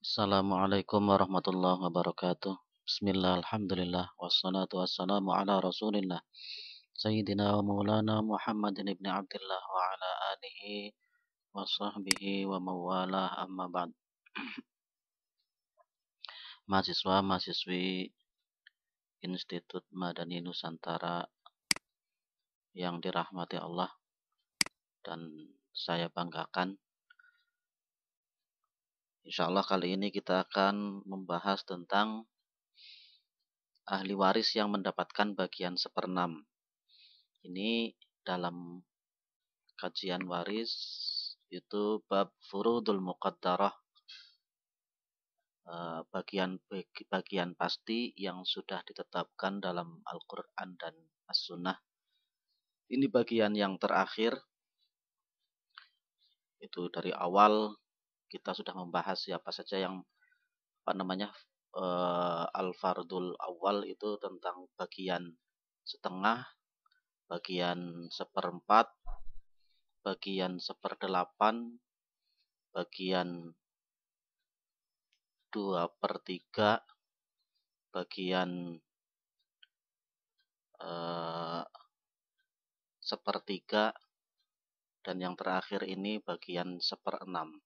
Assalamualaikum warahmatullahi wabarakatuh. Bismillah, alhamdulillah, wassalatu wassalamu ala rasulillah Sayyidina wa maulana Muhammadin ibn Abdullah wa ala alihi wa sahbihi wa mawalah amma ba'd. Mahasiswa-mahasiswi Institut Madani Nusantara yang dirahmati Allah dan saya banggakan, insyaallah kali ini kita akan membahas tentang ahli waris yang mendapatkan bagian seperenam. Ini dalam kajian waris itu bab furudul muqaddarah, bagian pasti yang sudah ditetapkan dalam Al-Quran dan As-Sunnah. Ini bagian yang terakhir. Itu dari awal kita sudah membahas siapa saja yang al-fardul awal itu tentang bagian setengah, bagian seperempat, bagian seperdelapan, bagian 2/3, bagian sepertiga, dan yang terakhir ini bagian seperenam.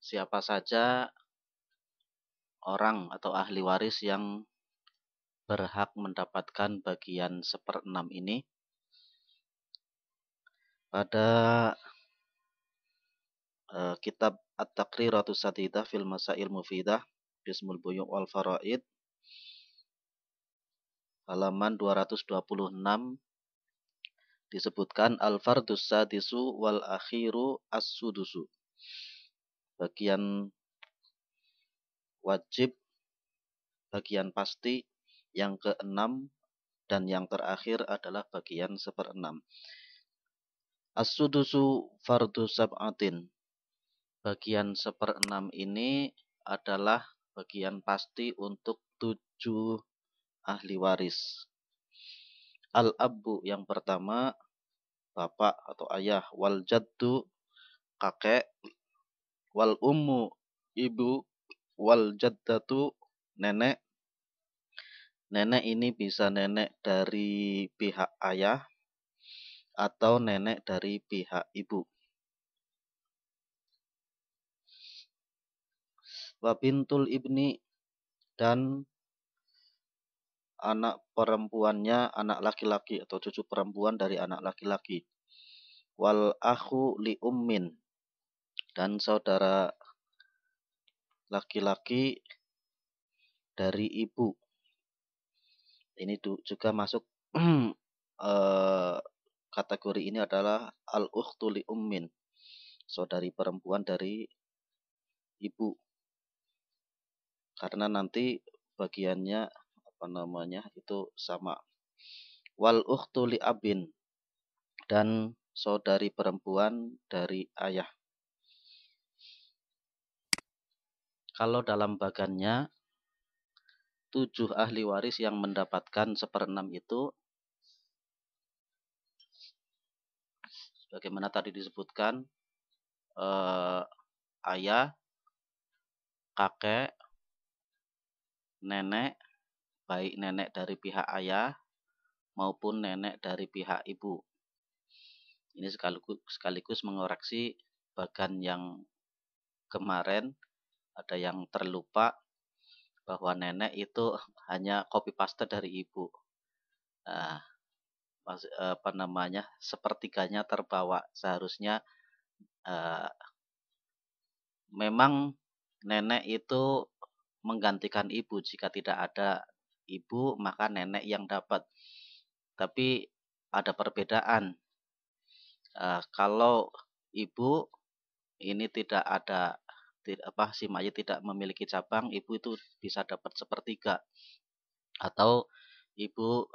Siapa saja orang atau ahli waris yang berhak mendapatkan bagian seperenam ini? Pada kitab At-Taqriratus Sadidah fil Masail Mufidah Bismul Buyu' wal Faraid halaman 226 disebutkan al-fardus sadisu wal akhiru as-sudusu. Bagian wajib, bagian pasti yang keenam dan yang terakhir adalah bagian seperenam. As-sudusu fardu sab'atin. Bagian seperenam ini adalah bagian pasti untuk 7 ahli waris. Al-abbu yang pertama, bapak atau ayah, wal jaddu kakek, wal ummu ibu, wal jaddatu nenek. Nenek ini bisa nenek dari pihak ayah atau nenek dari pihak ibu. Wa bintul ibni, dan anak perempuannya, anak laki-laki atau cucu perempuan dari anak laki-laki. Wal akhu li ummin, dan saudara laki-laki dari ibu. Ini juga masuk kategori ini adalah al-ukhtu li ummin, saudari perempuan dari ibu. Karena nanti bagiannya itu sama. Wal ukhtu li abin, dan saudari perempuan dari ayah. Kalau dalam bagannya 7 ahli waris yang mendapatkan seperenam itu, bagaimana tadi disebutkan, ayah, kakek, nenek, baik nenek dari pihak ayah maupun nenek dari pihak ibu. Ini sekaligus mengoreksi bagan yang kemarin, ada yang terlupa bahwa nenek itu hanya copy paste dari ibu. Sepertiganya terbawa. Seharusnya memang nenek itu menggantikan ibu. Jika tidak ada ibu, maka nenek yang dapat. Tapi ada perbedaan. Kalau ibu ini tidak ada, si mayit tidak memiliki cabang, ibu itu bisa dapat sepertiga. Atau ibu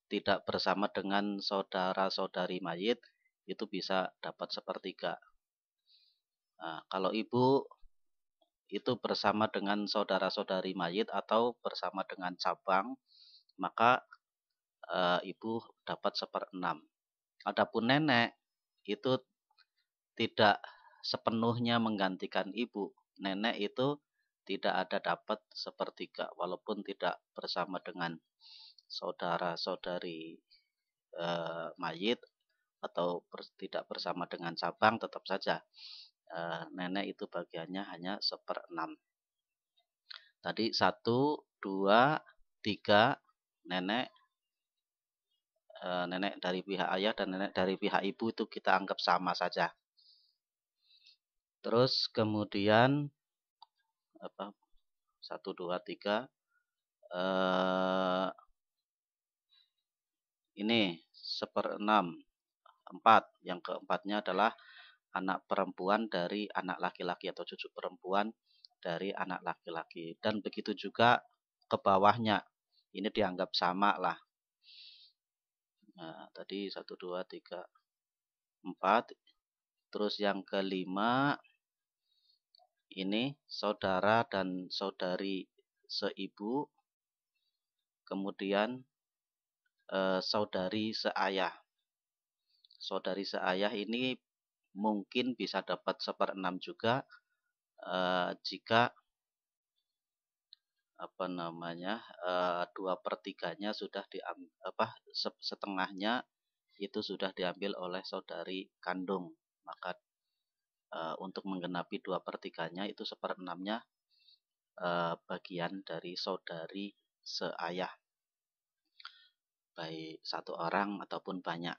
tidak bersama dengan saudara-saudari mayit, itu bisa dapat sepertiga. Kalau ibu itu bersama dengan saudara-saudari mayit atau bersama dengan cabang, maka ibu dapat seperenam. Adapun nenek itu tidak sepenuhnya menggantikan ibu. nenek itu tidak ada dapat sepertiga, walaupun tidak bersama dengan saudara-saudari mayit atau tidak bersama dengan cabang, tetap saja nenek itu bagiannya hanya 1/6. Tadi 1, 2, 3 nenek, nenek dari pihak ayah dan nenek dari pihak ibu itu kita anggap sama saja. Terus kemudian 1, 2, 3 ini 1/6, 4. Yang keempatnya adalah anak perempuan dari anak laki-laki atau cucu perempuan dari anak laki-laki. Dan begitu juga ke bawahnya. Ini dianggap sama lah. Nah, tadi 1, 2, 3, 4. Terus yang kelima, ini saudara dan saudari seibu. Kemudian saudari seayah. Saudari seayah ini mungkin bisa dapat 1/6 juga jika 2/3-nya sudah setengahnya itu sudah diambil oleh saudari kandung. Maka untuk menggenapi 2/3-nya itu 1/6-nya bagian dari saudari seayah, baik satu orang ataupun banyak.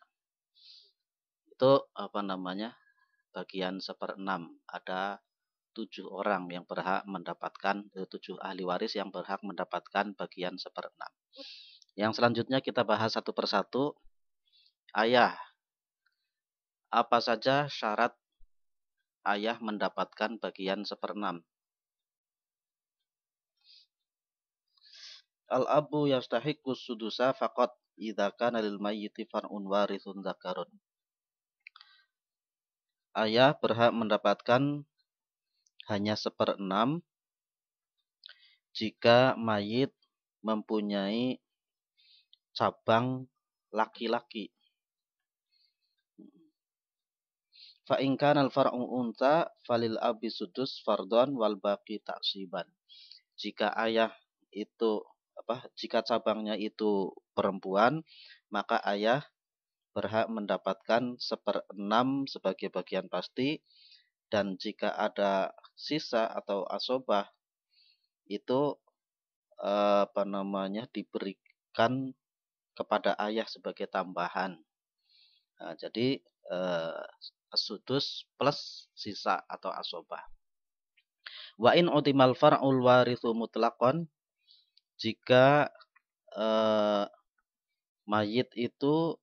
Itu bagian 1/6. Ada 7 orang yang berhak mendapatkan 7 ahli waris yang berhak mendapatkan bagian 1/6. Yang selanjutnya kita bahas satu persatu. Ayah. Apa saja syarat ayah mendapatkan bagian 1/6? Al-abu yastahiqqu sudusa faqat idza kana lil mayyiti far'un warithun dzakarun. Ayah berhak mendapatkan hanya 1/6 jika mayit mempunyai cabang laki-laki. Fa in kana al-far'u unta falil abi sudus fardhon wal baqi ta'siban. Jika ayah itu jika cabangnya itu perempuan, maka ayah berhak mendapatkan 1/6 sebagai bagian pasti, dan jika ada sisa atau asobah itu diberikan kepada ayah sebagai tambahan. Nah, jadi sudus plus sisa atau asobah. Wa in utimal far'ul warithu mutlaqan, jika mayit itu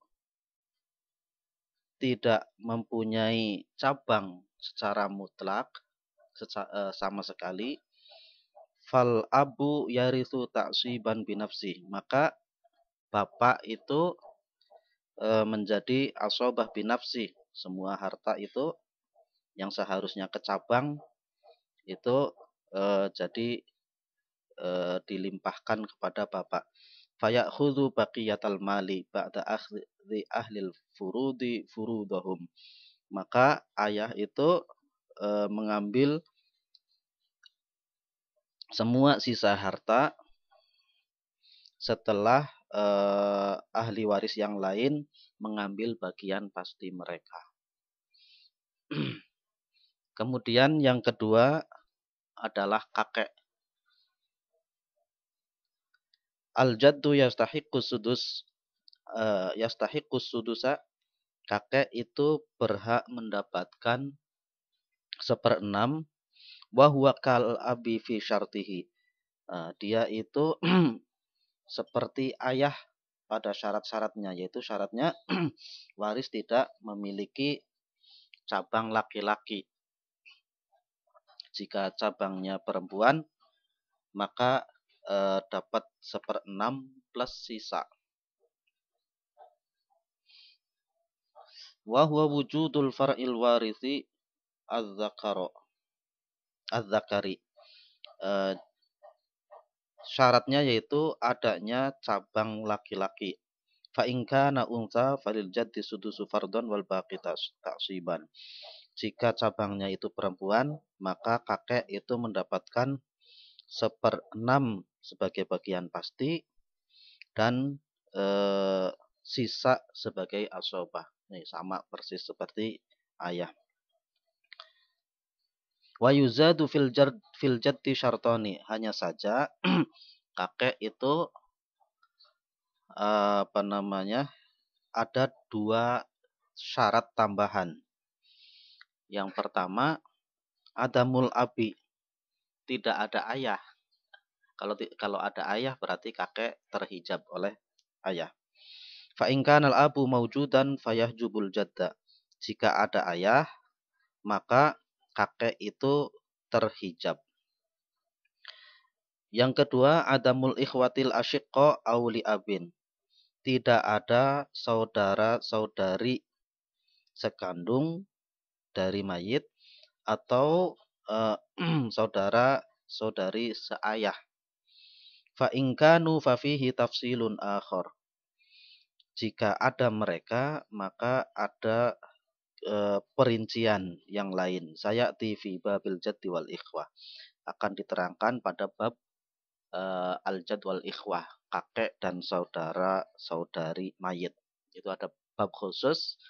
tidak mempunyai cabang secara mutlak sama sekali, fal abu yarithu ta'siban binafsi, maka bapak itu menjadi asobah binafsi. Semua harta itu yang seharusnya ke cabang itu jadi dilimpahkan kepada bapak. Fayakhudhu baqiyatal mali ba'da akhdhi ahlil furudi furudahum. Maka ayah itu mengambil semua sisa harta setelah ahli waris yang lain mengambil bagian pasti mereka. Kemudian yang kedua adalah kakek. Al-jaddu yastahiqqus sudusa. Kakek itu berhak mendapatkan 1/6 wa huwa kal abi fi syartihi. Dia itu seperti ayah pada syarat-syaratnya, yaitu syaratnya waris tidak memiliki cabang laki-laki. Jika cabangnya perempuan, maka dapat 1/6 plus sisa. Wa huwa wujudul far'il warithi az-zakari. Syaratnya yaitu adanya cabang laki-laki. Fa in kana unsa falil jaddi sudusu fardhon wal baqi ta'siban. Jika cabangnya itu perempuan, maka kakek itu mendapatkan 1/6 sebagai bagian pasti dan sisa sebagai asobah. Ini sama persis seperti ayah. Wa yuzadu fil jaddi syartani. Hanya saja kakek itu ada 2 syarat tambahan. Yang pertama, adamul abi, tidak ada ayah. Kalau ada ayah berarti kakek terhijab oleh ayah. Fa in kana al-abu maujudan fayahjubul jadda. Jika ada ayah, maka kakek itu terhijab. Yang kedua, adamul ikhwatil asyiqqa aw li abin. Tidak ada saudara-saudari sekandung dari mayit atau saudara-saudari seayah. Fa in kanu fa fihi tafsilun akhar. Jika ada mereka, maka ada perincian yang lain. Saya fi babil jaddi wal ikhwah. Akan diterangkan pada bab al-jad wal ikhwah, kakek dan saudara-saudari mayit. Itu ada bab khusus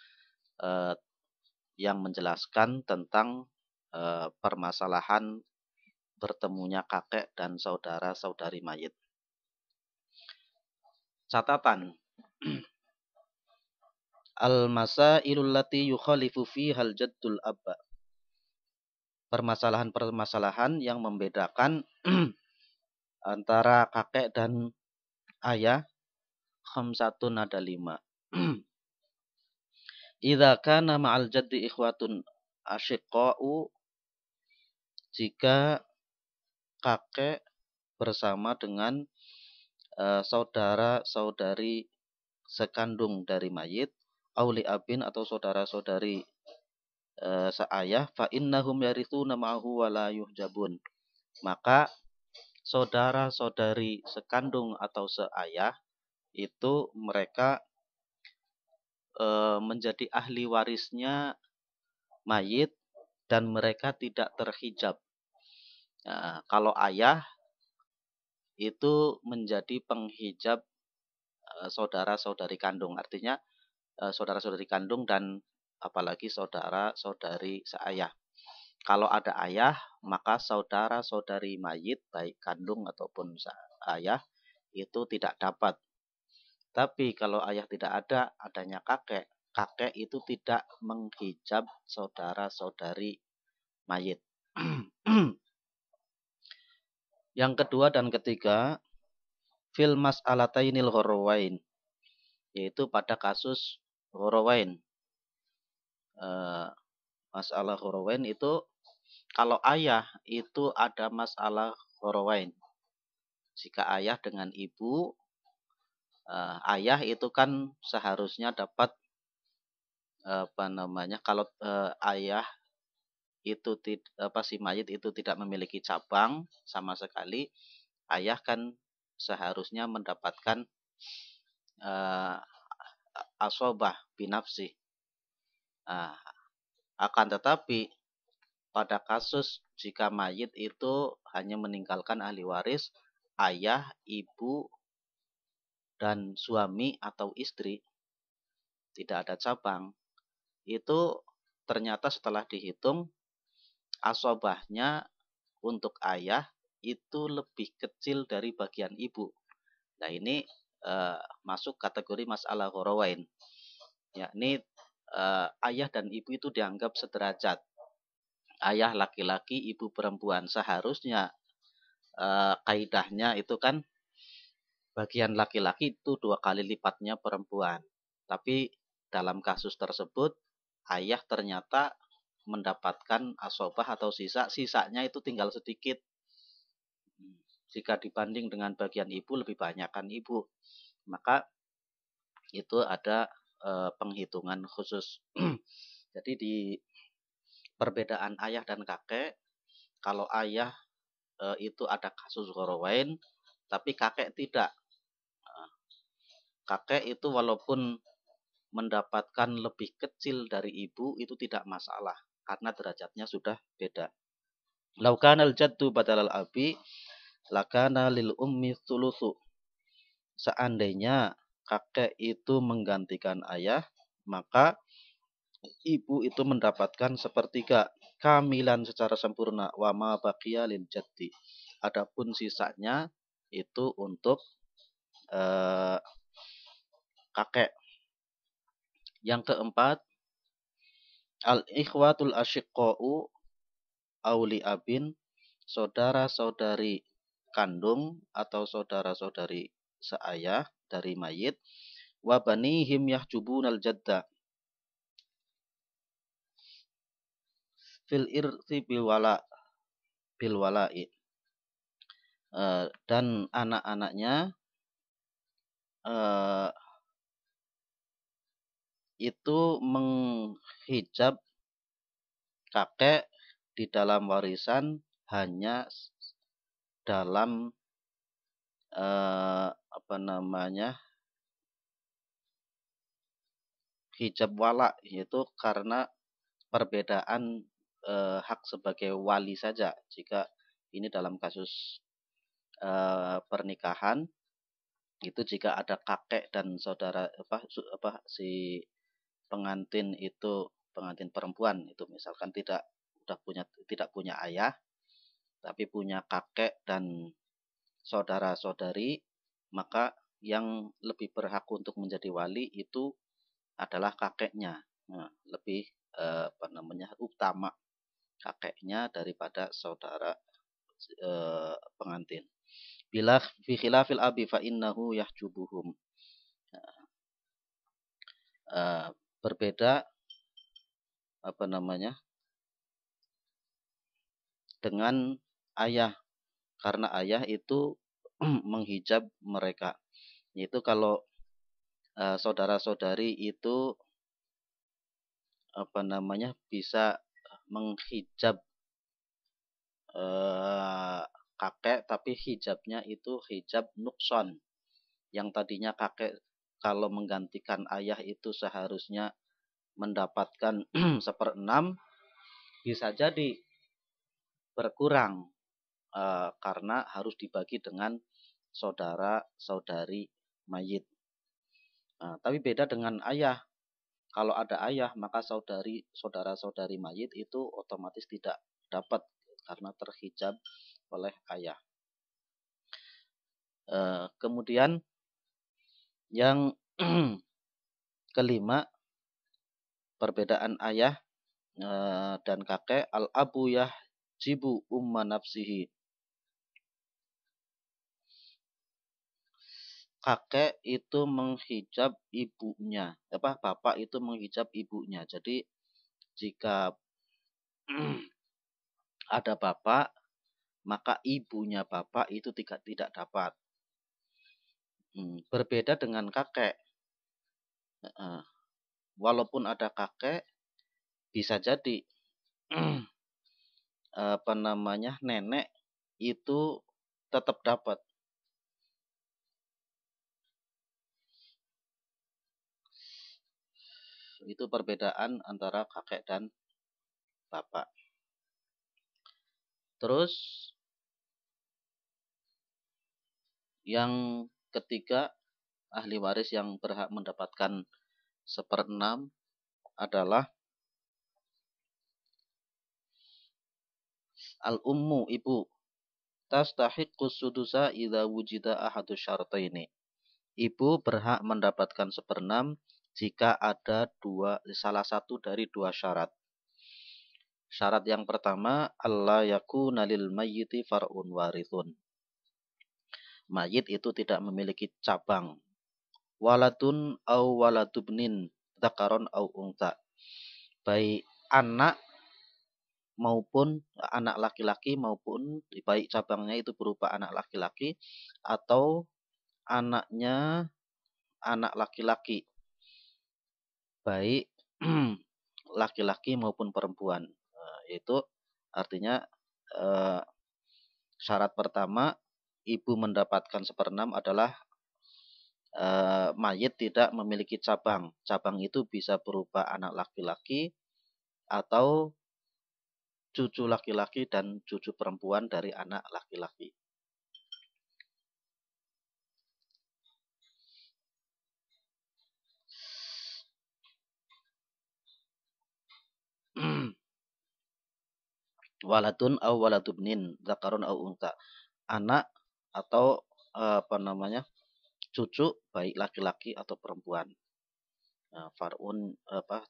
yang menjelaskan tentang permasalahan bertemunya kakek dan saudara-saudari mayit. Catatan. Al-masailul lati yukhalifu fiha al-jaddul abba. Permasalahan-permasalahan yang membedakan antara kakek dan ayah, khamsatun ada 5. Idza kana ma'al jaddi ikhwatun asyiqqa'u, jika kakek bersama dengan saudara-saudari sekandung dari mayit, auli abin atau saudara-saudari seayah, fa innahum yarithuna ma'ahu wa la yuhjabun. Maka saudara-saudari sekandung atau seayah itu mereka menjadi ahli warisnya mayit dan mereka tidak terhijab. Nah, kalau ayah itu menjadi penghijab saudara-saudari kandung, artinya saudara-saudari kandung dan apalagi saudara-saudari seayah. Kalau ada ayah, maka saudara-saudari mayit baik kandung ataupun ayah itu tidak dapat. Tapi kalau ayah tidak ada, adanya kakek, kakek itu tidak menghijab saudara-saudari mayit. Yang kedua dan ketiga, fil mas'alatainil gharawain, yaitu pada kasus gharawain. Masalah gharawain itu kalau ayah itu ada masalah gharawain. Jika ayah dengan ibu, ayah itu kan seharusnya dapat kalau ayah itu si mayit itu tidak memiliki cabang sama sekali, ayah kan seharusnya mendapatkan asobah binafsi. Akan tetapi pada kasus jika mayit itu hanya meninggalkan ahli waris ayah, ibu, dan suami atau istri, tidak ada cabang, itu ternyata setelah dihitung asobahnya untuk ayah itu lebih kecil dari bagian ibu. Nah ini masuk kategori masalah gharawain, yakni ayah dan ibu itu dianggap sederajat. Ayah laki-laki, ibu perempuan. Seharusnya kaidahnya itu kan bagian laki-laki itu 2 kali lipatnya perempuan. Tapi dalam kasus tersebut ayah ternyata mendapatkan asobah atau sisanya itu tinggal sedikit. Jika dibanding dengan bagian ibu lebih banyak kan ibu. Maka itu ada penghitungan khusus. Jadi di perbedaan ayah dan kakek, kalau ayah itu ada kasus gharawain, tapi kakek tidak. Kakek itu walaupun mendapatkan lebih kecil dari ibu itu tidak masalah. karena derajatnya sudah beda. Lau kana al-jaddu badalal abi lakana lil ummi tsulusu. Seandainya kakek itu menggantikan ayah, maka ibu itu mendapatkan sepertiga kamilan secara sempurna. Wa ma baqiya lil jaddi. Adapun sisanya itu untuk kakek. Yang keempat, al-ikhwatul asyiqqa'u auli abin, saudara-saudari kandung atau saudara-saudari seayah dari mayit, wa banihim yahjubunal jadda fil irthi bil wala'i. Dan anak-anaknya itu menghijab kakek di dalam warisan hanya dalam hijab wala, yaitu karena perbedaan hak sebagai wali saja. Jika ini dalam kasus pernikahan, itu jika ada kakek dan saudara si pengantin itu, pengantin perempuan itu misalkan tidak punya ayah, tapi punya kakek dan saudara-saudari, maka yang lebih berhak untuk menjadi wali itu adalah kakeknya. Nah, lebih utama kakeknya daripada saudara pengantin. Bila fi khilafil abi fa innahu yahjubuhum. Berbeda dengan ayah, karena ayah itu menghijab mereka. Yaitu kalau saudara-saudari itu bisa menghijab kakek, tapi hijabnya itu hijab nukson. Yang tadinya kakek kalau menggantikan ayah itu seharusnya mendapatkan 1/6, bisa jadi berkurang karena harus dibagi dengan saudara-saudari mayit. Tapi beda dengan ayah. Kalau ada ayah, maka saudara-saudari mayit itu otomatis tidak dapat karena terhijab oleh ayah. Kemudian yang kelima, perbedaan ayah dan kakek. Al-abu yahjibu umma nafsihi. Kakek itu menghijab ibunya, bapak itu menghijab ibunya. Jadi jika ada bapak, maka ibunya bapak itu tidak dapat. Berbeda dengan kakek. Walaupun ada kakek, bisa jadi nenek itu tetap dapat. Itu perbedaan antara kakek dan bapak. Terus yang ketiga, ahli waris yang berhak mendapatkan 1/6 adalah al-ummu, ibu. Tastahiqqus sudusa idza wujida ahadu syartaini. Ibu berhak mendapatkan 1/6 jika ada salah satu dari 2 syarat. Syarat yang pertama, alla yakuna lil mayyiti far'un warithun. Mayit itu tidak memiliki cabang. Waladun au waladubnin, dzakaron au untha. Baik anak maupun anak laki-laki, maupun baik cabangnya itu berupa anak laki-laki atau anaknya anak laki-laki, baik laki-laki maupun perempuan. Itu artinya syarat pertama, ibu mendapatkan 1/6 adalah mayit tidak memiliki cabang. Cabang itu bisa berupa anak laki-laki atau cucu laki-laki dan cucu perempuan dari anak laki-laki. Waladun au waladubnin, zakarun au unta. Anak atau cucu baik laki-laki atau perempuan. Nah, far'un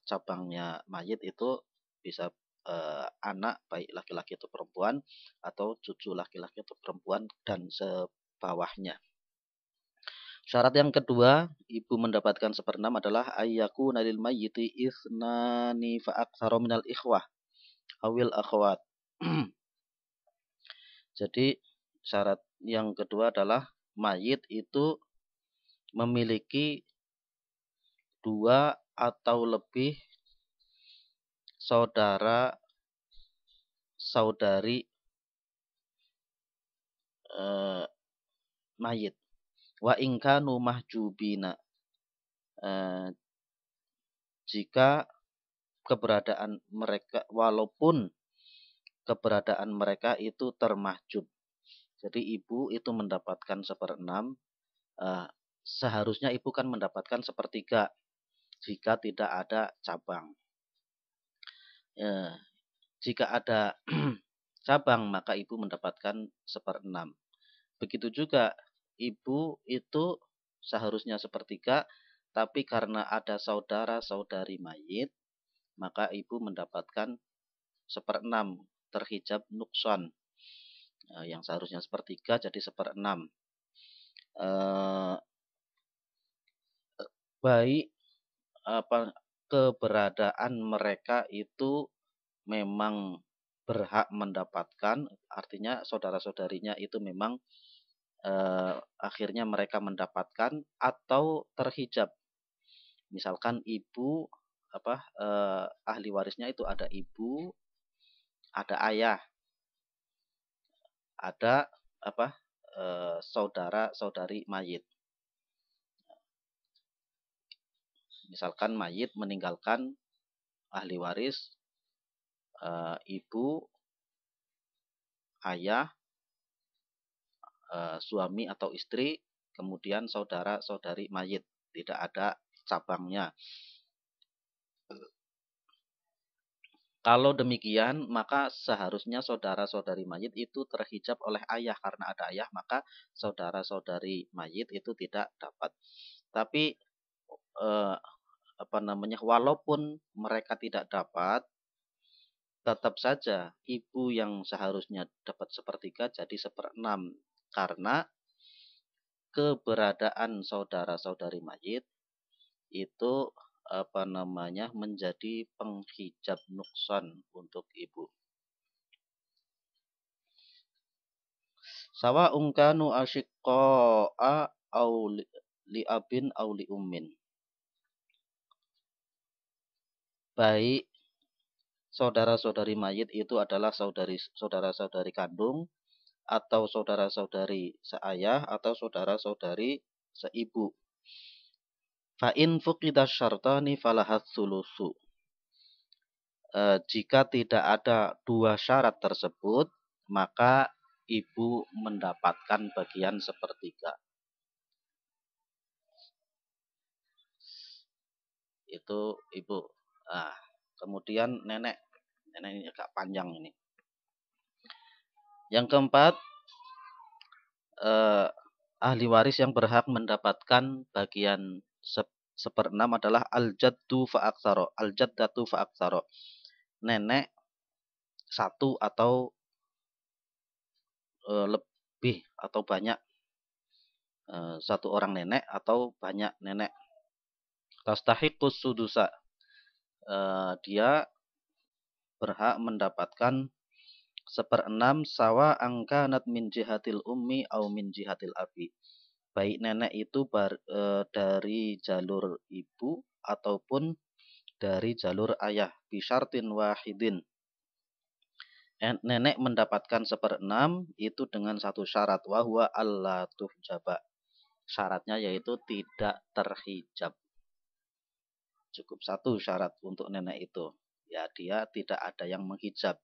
cabangnya mayit itu bisa anak baik laki-laki atau perempuan, atau cucu laki-laki atau perempuan dan sebawahnya. Syarat yang kedua, ibu mendapatkan 1/6 adalah ayyaku nalil mayyiti isnani fa'aktsara minal ikhwah awil akhwat. Jadi syarat yang kedua adalah mayit itu memiliki 2 atau lebih saudara-saudari mayit. Wa in kanu mahjubina. Jika keberadaan mereka, walaupun keberadaan mereka itu termahjub. Jadi ibu itu mendapatkan 1/6. Seharusnya ibu kan mendapatkan 1/3 jika tidak ada cabang. Jika ada cabang maka ibu mendapatkan 1/6. Begitu juga ibu itu seharusnya 1/3, tapi karena ada saudara-saudari mayit maka ibu mendapatkan 1/6 terhijab nukson. Yang seharusnya 1/3 jadi 1/6. Baik keberadaan mereka itu memang berhak mendapatkan, artinya saudara-saudarinya itu memang akhirnya mereka mendapatkan atau terhijab. Misalkan ibu ahli warisnya itu ada ibu, ada ayah, ada saudara-saudari mayit. Misalkan mayit meninggalkan ahli waris ibu, ayah, suami atau istri, kemudian saudara-saudari mayit, tidak ada cabangnya. Kalau demikian, maka seharusnya saudara-saudari mayit itu terhijab oleh ayah. Karena ada ayah, maka saudara-saudari mayit itu tidak dapat. Tapi walaupun mereka tidak dapat, tetap saja ibu yang seharusnya dapat 1/3 jadi 1/6. Karena keberadaan saudara-saudari mayit itu menjadi penghijab nukson untuk ibu. Sawa ungkanu asyiqa'a au li abin au li ummin. Baik saudara-saudari mayit itu adalah saudara-saudari kandung, atau saudara-saudari seayah, atau saudara-saudari seibu. Fa in fuqida syartani falahat sulusu. Jika tidak ada 2 syarat tersebut, maka ibu mendapatkan bagian 1/3. Itu ibu. Kemudian nenek ini agak panjang ini. Yang keempat, ahli waris yang berhak mendapatkan bagian 1/6 adalah al-jaddu fa'aksaro. Al-jaddatu fa'aksaro. Nenek 1 atau lebih atau banyak. 1 orang nenek atau banyak nenek. Tastahiqus sudusa. Dia berhak mendapatkan 1/6 sawa angkanat min jihatil ummi au min jihatil abi. Baik nenek itu dari jalur ibu ataupun dari jalur ayah. Bisyartin wahidin. Nenek mendapatkan 1/6 itu dengan 1 syarat. Wahuwa alla tuhjaba. Syaratnya yaitu tidak terhijab. Cukup 1 syarat untuk nenek itu. Ya, dia tidak ada yang menghijab.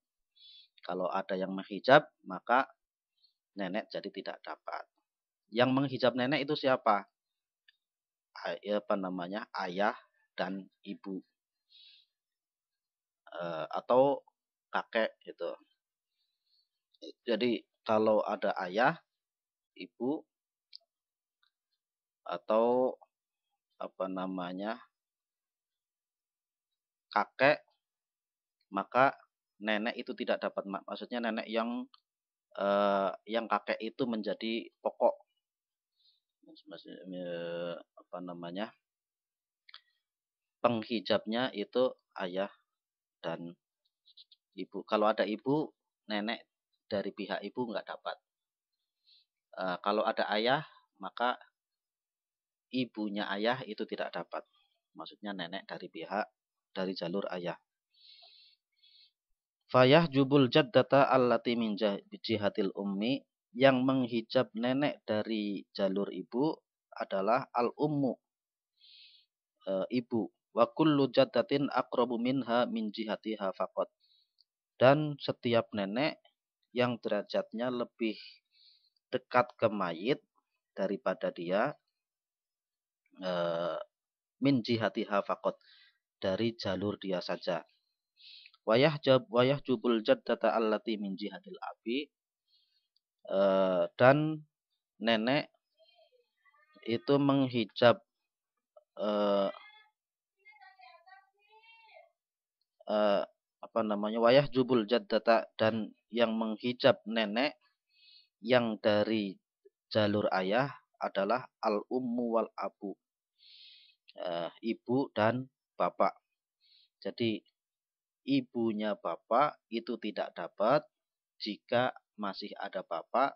Kalau ada yang menghijab, maka nenek jadi tidak dapat. Yang menghijab nenek itu siapa? Ayah dan ibu, atau kakek gitu. Jadi kalau ada ayah, ibu, atau kakek, maka nenek itu tidak dapat. Maksudnya nenek yang kakek itu menjadi pokok. Penghijabnya itu ayah dan ibu. Kalau ada ibu, nenek dari pihak ibu nggak dapat. Kalau ada ayah, maka ibunya ayah itu tidak dapat. Maksudnya nenek dari jalur ayah. Fayah jubul jaddata allati min jihatil ummi, yang menghijab nenek dari jalur ibu adalah al-ummu, ibu. Wa kullu jaddatin aqrabu minha min jihatiha faqat. Dan setiap nenek yang derajatnya lebih dekat ke mayit daripada dia, min jihatiha faqat, dari jalur dia saja. Wayah jubul jaddata allati min jihatil abi, dan nenek itu menghijab wayah jubul jaddata, dan yang menghijab nenek yang dari jalur ayah adalah al-ummu wal abu, ibu dan bapak. Jadi ibunya bapak itu tidak dapat jika masih ada bapak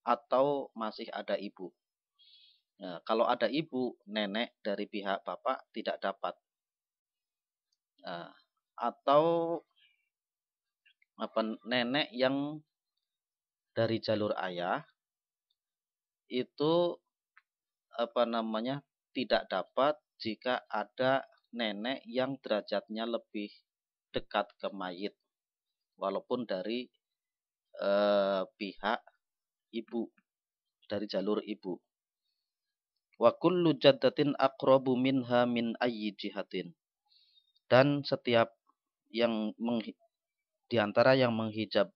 atau masih ada ibu. Nah, kalau ada ibu, nenek dari pihak bapak tidak dapat. Atau nenek yang dari jalur ayah itu tidak dapat jika ada nenek yang derajatnya lebih dekat ke mayit, walaupun dari pihak ibu, dari jalur ibu. Wa kullu jaddatin aqrabu minha min ayyi jihatin, dan setiap yang di antara yang menghijab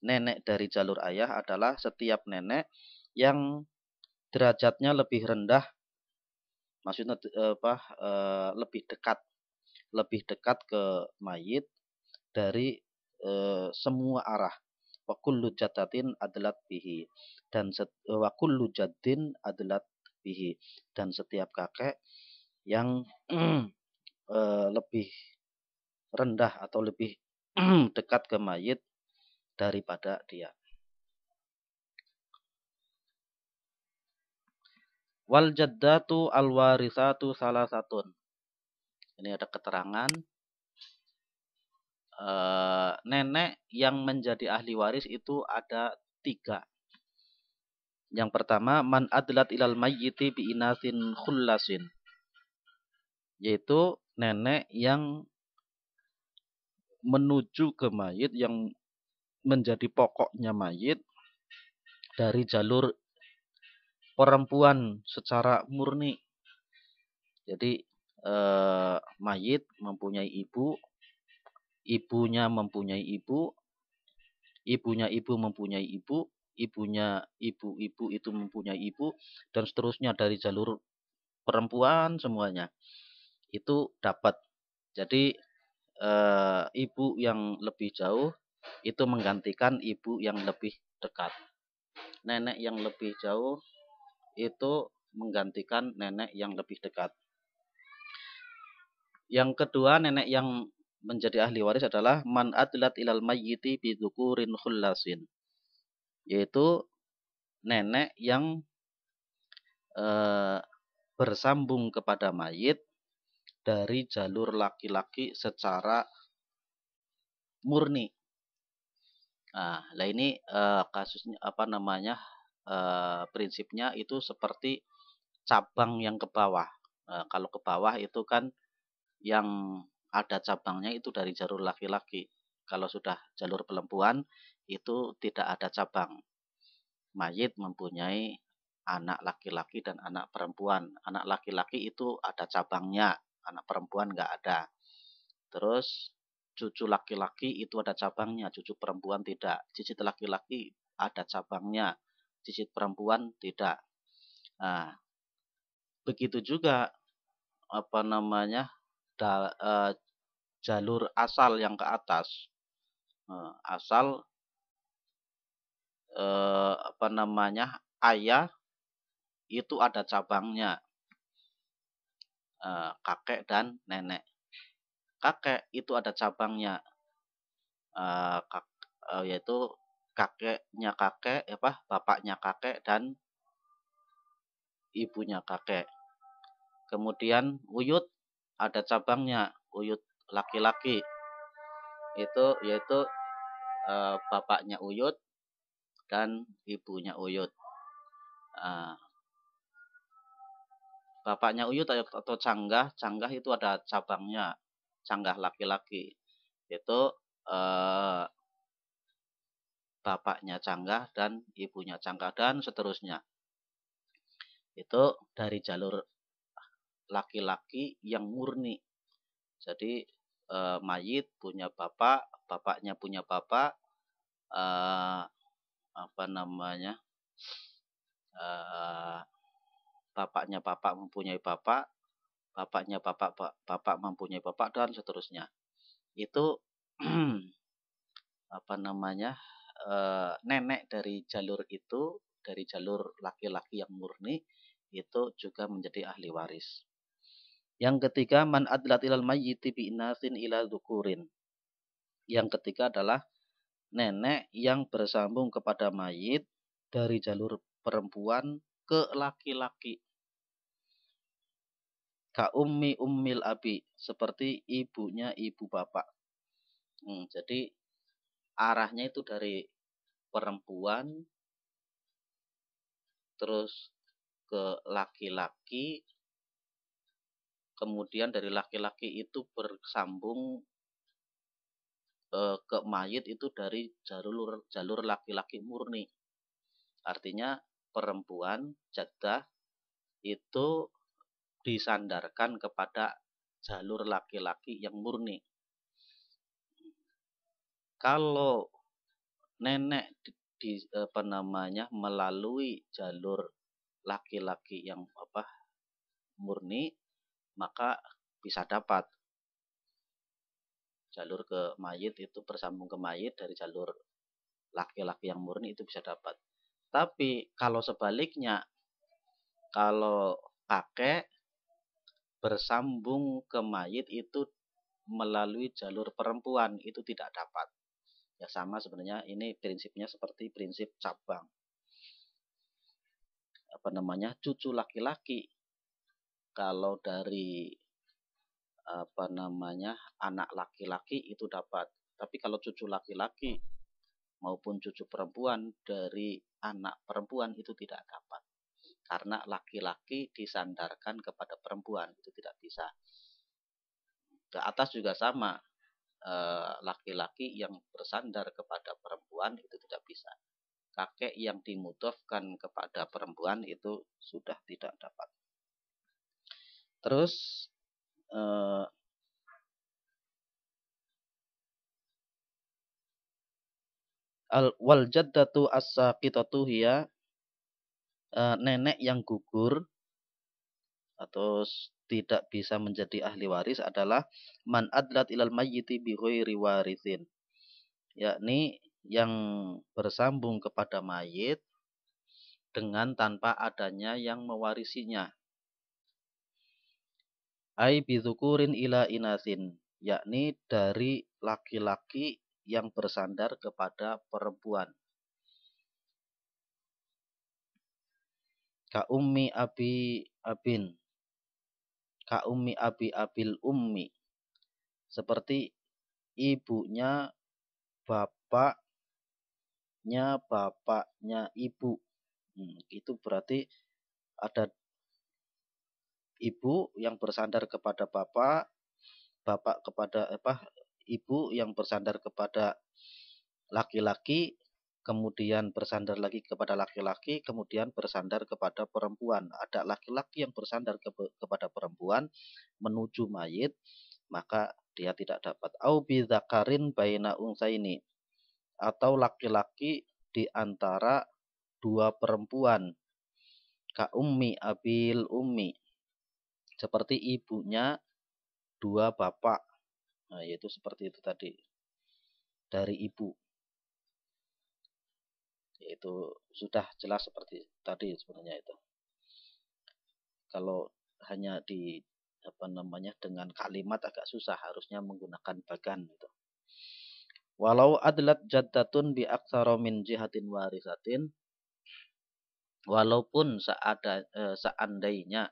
nenek dari jalur ayah adalah setiap nenek yang derajatnya lebih rendah, maksudnya lebih dekat ke mayit dari semua arah. Wa kullu jaddatin adlat bihi, dan wa kullu jaddin adlat bihi, dan setiap kakek yang lebih rendah atau lebih dekat ke mayit daripada dia. Wal jaddatu al warisatu salasatun. Ini ada keterangan nenek yang menjadi ahli waris itu ada 3. Yang pertama, man adlat ilal mayyiti bi inasin khullasin, yaitu nenek yang menuju ke mayit, yang menjadi pokoknya mayit dari jalur perempuan secara murni. Jadi mayit mempunyai ibu, ibunya mempunyai ibu, ibunya ibu mempunyai ibu, ibunya ibu-ibu itu mempunyai ibu, dan seterusnya dari jalur perempuan semuanya itu dapat. Jadi ibu yang lebih jauh itu menggantikan ibu yang lebih dekat. Nenek yang lebih jauh itu menggantikan nenek yang lebih dekat. Yang kedua, nenek yang menjadi ahli waris adalah man adlat ilal mayyiti bi dzukurin khullasin, yaitu nenek yang bersambung kepada mayit dari jalur laki-laki secara murni. Nah, ini kasusnya prinsipnya itu seperti cabang yang ke bawah. Kalau ke bawah itu kan yang ada cabangnya itu dari jalur laki-laki. Kalau sudah jalur perempuan itu tidak ada cabang. Mayit mempunyai anak laki-laki dan anak perempuan. Anak laki-laki itu ada cabangnya, anak perempuan nggak ada. Terus cucu laki-laki itu ada cabangnya, cucu perempuan tidak. Cicit laki-laki ada cabangnya, cicit perempuan tidak. Nah, begitu juga jalur asal yang ke atas. Asal ayah itu ada cabangnya, kakek dan nenek. Kakek itu ada cabangnya, yaitu kakeknya kakek, bapaknya kakek dan ibunya kakek. Kemudian uyut ada cabangnya, uyut laki-laki itu yaitu bapaknya uyut dan ibunya uyut. Bapaknya uyut atau canggah itu ada cabangnya, canggah laki-laki itu bapaknya canggah dan ibunya canggah dan seterusnya. Itu dari jalur laki-laki yang murni. Jadi mayit punya bapak, bapaknya punya bapak, bapaknya bapak mempunyai bapak, bapaknya bapak mempunyai bapak dan seterusnya. Itu nenek dari jalur itu, dari jalur laki-laki yang murni itu juga menjadi ahli waris. Yang ketiga, man adlat ilal mayyiti bi inasin ila dzukurin. Yang ketiga adalah nenek yang bersambung kepada mayit dari jalur perempuan ke laki-laki. Ka ummi ummil abi, seperti ibunya ibu bapak. Jadi arahnya itu dari perempuan terus ke laki-laki, kemudian dari laki-laki itu bersambung ke mayit itu dari jalur laki-laki murni. Artinya perempuan jaddah itu disandarkan kepada jalur laki-laki yang murni. Kalau nenek melalui jalur laki-laki yang murni, maka bisa dapat jalur ke mayit itu bersambung ke mayit dari jalur laki-laki yang murni itu bisa dapat. Tapi kalau sebaliknya, kalau kakek bersambung ke mayit itu melalui jalur perempuan itu tidak dapat. Ya sama sebenarnya, ini prinsipnya seperti prinsip cabang. Cucu laki-laki kalau dari anak laki-laki itu dapat. Tapi kalau cucu laki-laki maupun cucu perempuan dari anak perempuan itu tidak dapat. Karena laki-laki disandarkan kepada perempuan, itu tidak bisa. Ke atas juga sama. Laki-laki yang bersandar kepada perempuan itu tidak bisa. Kakek yang dimudhofkan kepada perempuan itu sudah tidak dapat. Terus wal jaddatu as-saqitatu hiya, nenek yang gugur atau tidak bisa menjadi ahli waris adalah man adlat ilal mayyiti bi ghairi warithin, yakni yang bersambung kepada mayit dengan tanpa adanya yang mewarisinya. Ai bi dzukurin ila inasin, yakni dari laki-laki yang bersandar kepada perempuan. Ka ummi abi abin, ka ummi abi abil ummi, seperti ibunya bapaknya ibu. Itu berarti ada ibu yang bersandar kepada bapak kepada ibu yang bersandar kepada laki-laki, kemudian bersandar lagi kepada laki-laki, kemudian bersandar kepada perempuan. Ada laki-laki yang bersandar kepada perempuan menuju mayit, maka dia tidak dapat. Au bidzakarin baina unsaini, atau laki-laki di antara dua perempuan. Ka ummi abil ummi, seperti ibunya dua bapak. Nah, yaitu seperti itu tadi, dari ibu. Yaitu sudah jelas seperti tadi sebenarnya itu. Kalau hanya di dengan kalimat agak susah, harusnya menggunakan bagan gitu. Walau adlat jaddatun bi aktsara min jihatin warisatin, walaupun seandainya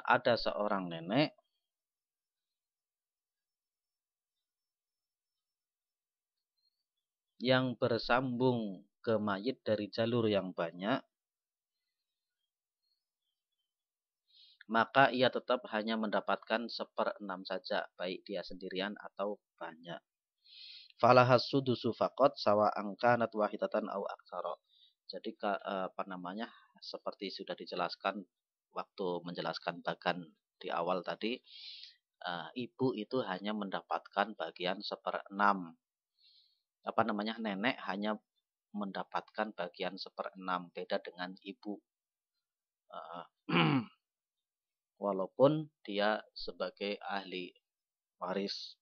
ada seorang nenek yang bersambung ke mayit dari jalur yang banyak, maka ia tetap hanya mendapatkan 1/6 saja, baik dia sendirian atau banyak. Falahas sudusu faqat sawa angkanat wahidatan au aktsara. Jadi seperti sudah dijelaskan waktu menjelaskan bagan di awal tadi, ibu itu hanya mendapatkan bagian 1/6. Nenek hanya mendapatkan bagian 1/6, beda dengan ibu. Walaupun dia sebagai ahli waris,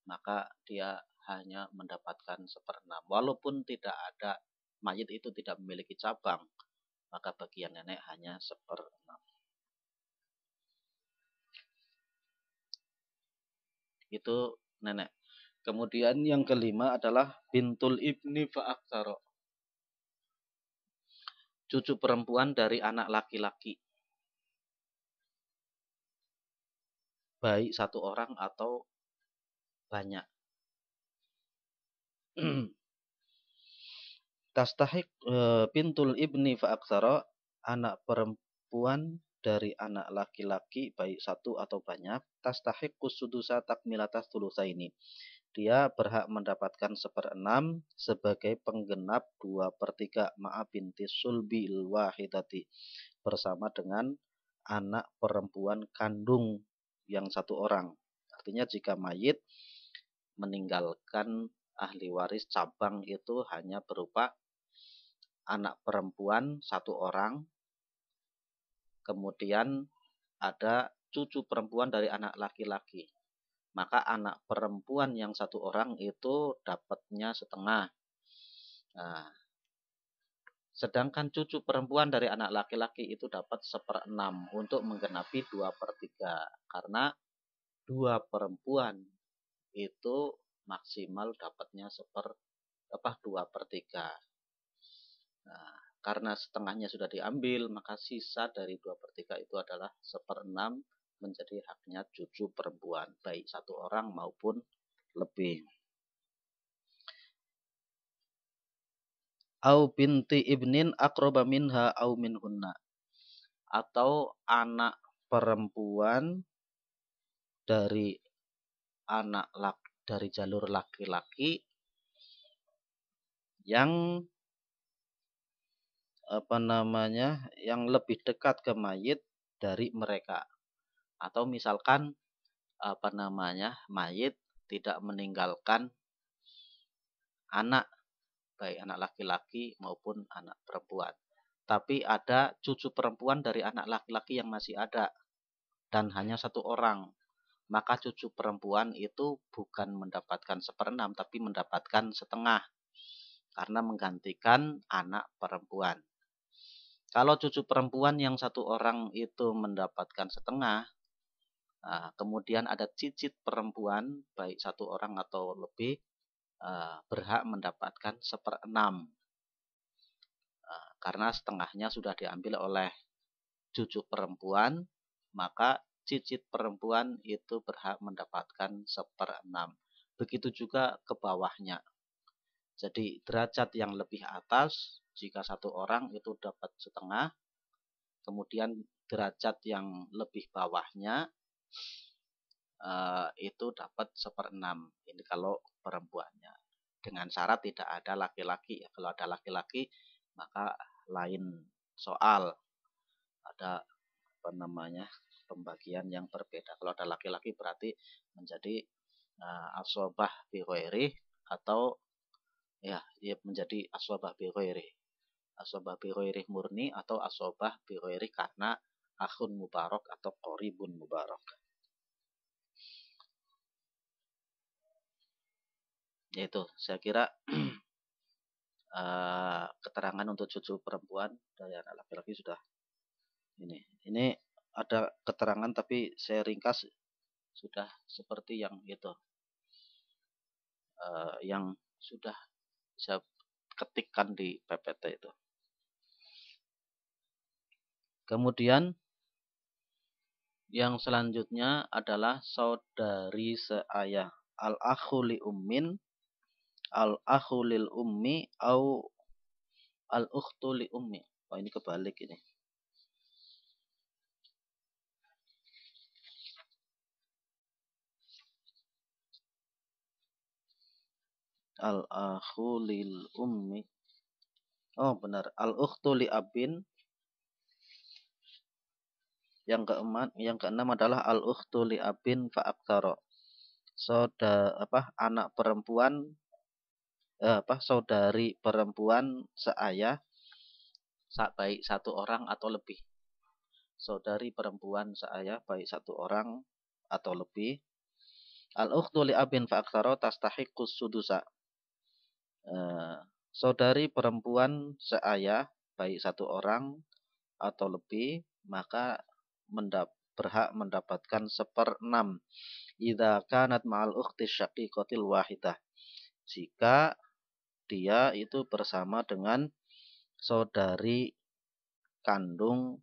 maka dia hanya mendapatkan 1/6. Walaupun tidak ada, mayit itu tidak memiliki cabang, maka bagian nenek hanya 1/6. Itu nenek. Kemudian yang kelima adalah bintul ibni fa'aktsara, cucu perempuan dari anak laki-laki, baik satu orang atau banyak. Tastahiq bintul ibni fa'aktsara, anak perempuan dari anak laki-laki baik satu atau banyak, tastahiqqus sudusa takmilatas thulutsaini, dia berhak mendapatkan 1/6 sebagai penggenap 2/3 ma'a binti sulbil wahidati, bersama dengan anak perempuan kandung yang satu orang. Artinya jika mayit meninggalkan ahli waris cabang itu hanya berupa anak perempuan satu orang, kemudian ada cucu perempuan dari anak laki-laki, maka anak perempuan yang satu orang itu dapatnya setengah. Nah, sedangkan cucu perempuan dari anak laki-laki itu dapat 1/6 untuk menggenapi 2/3, karena 2 perempuan itu maksimal dapatnya 2/3. Nah, karena setengahnya sudah diambil, maka sisa dari 2/3 itu adalah 1/6 menjadi haknya cucu perempuan, baik satu orang maupun lebih. Au binti ibnin aqraba minha au minhunna, atau anak perempuan dari dari jalur laki-laki yang yang lebih dekat ke mayit dari mereka. Atau misalkan mayit tidak meninggalkan anak, baik anak laki-laki maupun anak perempuan, tapi ada cucu perempuan dari anak laki-laki yang masih ada dan hanya satu orang, maka cucu perempuan itu bukan mendapatkan 1/6 tapi mendapatkan setengah, karena menggantikan anak perempuan. Kalau cucu perempuan yang satu orang itu mendapatkan setengah, kemudian ada cicit perempuan baik satu orang atau lebih berhak mendapatkan 1/6, karena setengahnya sudah diambil oleh cucu perempuan, maka cicit perempuan itu berhak mendapatkan 1/6. Begitu juga ke bawahnya. Jadi derajat yang lebih atas, jika satu orang itu dapat setengah, kemudian derajat yang lebih bawahnya itu dapat 1/6. Ini kalau perempuannya. Dengan syarat tidak ada laki-laki ya. Kalau ada laki-laki maka lain soal. Ada pembagian yang berbeda. Kalau ada laki-laki berarti menjadi asobah bi ghairi atau ya menjadi asobah bi ghairi. Asobah bi ghairi murni atau asobah bi ghairi karena akhun mubarak atau qoribun mubarak. Yaitu saya kira keterangan untuk cucu perempuan dari anak laki-laki sudah ini ada keterangan tapi saya ringkas sudah seperti yang itu yang sudah saya ketikkan di PPT itu. Kemudian yang selanjutnya adalah saudari seayah, al-akhu li ummin, al-akhu lil ummi, au al-ukhtu li ummi. Oh, ini kebalik ini. Al-akhu lil ummi. Oh, benar. Al-ukhtu li abin. Yang keenam adalah al-ukhtu li abin fa aktsara. Anak perempuan saudari perempuan seayah baik satu orang atau lebih. Saudari perempuan seayah baik satu orang atau lebih. Al-ukhtu li abin fa aktsara tastahiqqus sudusa. Saudari perempuan seayah baik satu orang atau lebih maka berhak mendapatkan 1/6 idza kanat ma'al ukhti syaqiqatil wahidah, jika dia itu bersama dengan saudari kandung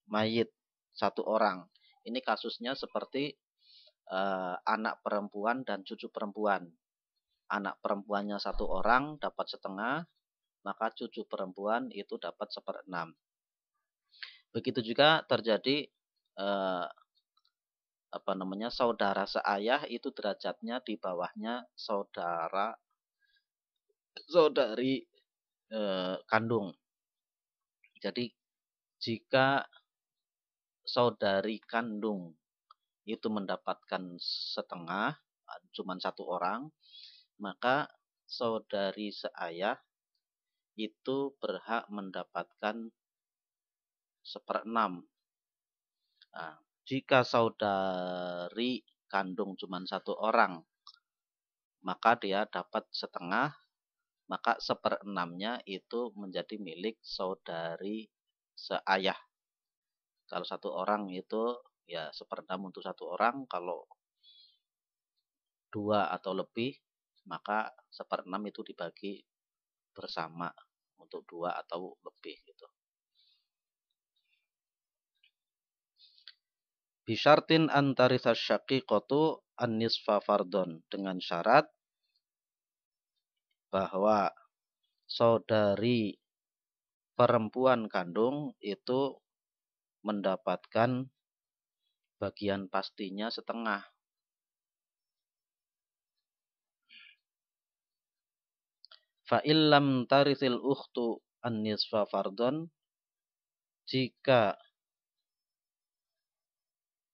mayit satu orang. Ini kasusnya seperti anak perempuan dan cucu perempuan. Anak perempuannya satu orang dapat setengah, maka cucu perempuan itu dapat 1/6. Begitu juga terjadi saudara seayah itu derajatnya di bawahnya saudari kandung. Jadi jika saudari kandung itu mendapatkan setengah, cuma satu orang, maka saudari seayah itu berhak mendapatkan 1/6. Nah, jika saudari kandung cuma satu orang, maka dia dapat setengah, maka 1/6-nya itu menjadi milik saudari seayah. Kalau satu orang itu ya 1/6 untuk satu orang, kalau dua atau lebih maka 1/6 itu dibagi bersama untuk dua atau lebih gitu. Bisyartin antarisa syaqiqatu an-nisfa fardon, dengan syarat bahwa saudari perempuan kandung itu mendapatkan bagian pastinya setengah. Fa illam tarithil ukhtu an-nisfa fardon, jika